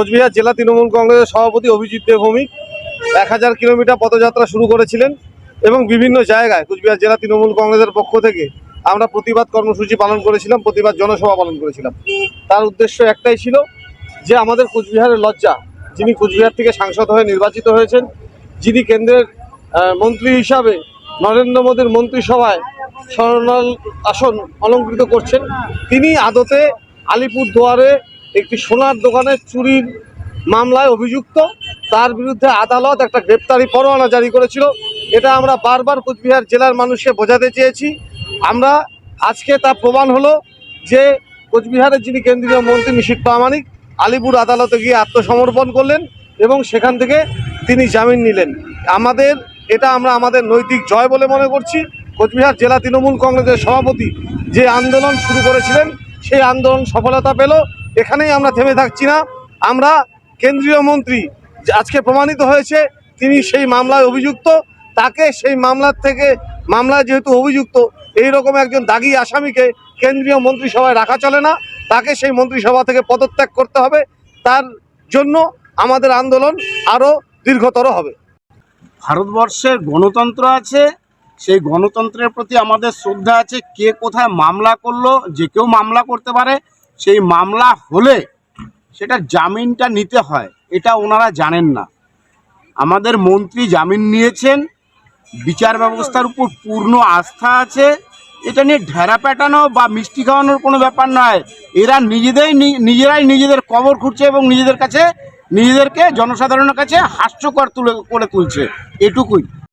কোচবিহার জেলা তৃণমূল কংগ্রেসের সভাপতি অভিজিৎ দে ভৌমিক 1000 কিলোমিটার পদযাত্রা শুরু করেছিলেন এবং বিভিন্ন জায়গায় কোচবিহার জেলা তৃণমূল কংগ্রেসের পক্ষ থেকে আমরা প্রতিবাদ কর্মসূচি পালন করেছিলাম, প্রতিবাদ জনসভা পালন করেছিলাম। তার উদ্দেশ্য একটাই ছিল যে আমাদের কোচবিহারের লজ্জা, যিনি কোচবিহার থেকে সাংসদ হয়ে নির্বাচিত হয়েছেন, যিনি কেন্দ্রের মন্ত্রী হিসাবে নরেন্দ্র মোদীর মন্ত্রিসভায় স্বর্ণাল আসন অলঙ্কৃত করছেন, তিনি আদতে আলিপুরদুয়ারে একটি সোনার দোকানে চুরির মামলায় অভিযুক্ত। তার বিরুদ্ধে আদালত একটা গ্রেপ্তারি পরোয়ানা জারি করেছিল। এটা আমরা বারবার কোচবিহার জেলার মানুষকে বোঝাতে চেয়েছি। আমরা আজকে তা প্রমাণ হলো যে কোচবিহারের যিনি কেন্দ্রীয় মন্ত্রী নিশীথ প্রামাণিক আলিপুর আদালতে গিয়ে আত্মসমর্পণ করলেন এবং সেখান থেকে তিনি জামিন নিলেন। এটা আমরা আমাদের নৈতিক জয় বলে মনে করছি। কোচবিহার জেলা তৃণমূল কংগ্রেসের সভাপতি যে আন্দোলন শুরু করেছিলেন সেই আন্দোলন সফলতা পেল। এখানেই আমরা থেমে থাকছি না। আমরা কেন্দ্রীয় মন্ত্রী আজকে প্রমাণিত হয়েছে তিনি সেই মামলায় অভিযুক্ত, তাকে সেই মামলায় যেহেতু অভিযুক্ত, এইরকম একজন দাগী আসামিকে কেন্দ্রীয় মন্ত্রিসভায় রাখা চলে না, তাকে সেই মন্ত্রিসভা থেকে পদত্যাগ করতে হবে। তার জন্য আমাদের আন্দোলন আরও দীর্ঘতর হবে। ভারতবর্ষের গণতন্ত্র আছে, সেই গণতন্ত্রের প্রতি আমাদের শ্রদ্ধা আছে। কে কোথায় মামলা করলো, যে কেউ মামলা করতে পারে। সেই মামলা হলে সেটা জামিনটা নিতে হয়, এটা ওনারা জানেন না। আমাদের মন্ত্রী জামিন নিয়েছেন, বিচার ব্যবস্থার উপর পূর্ণ আস্থা আছে। এটা নিয়ে ঢেরা পেটানো বা মিষ্টি খাওয়ানোর কোনো ব্যাপার নয়। এরা নিজেরাই নিজেদের কবর খুঁড়ছে এবং নিজেদেরকে জনসাধারণের কাছে হাস্যকর করে তুলছে, এটুকুই।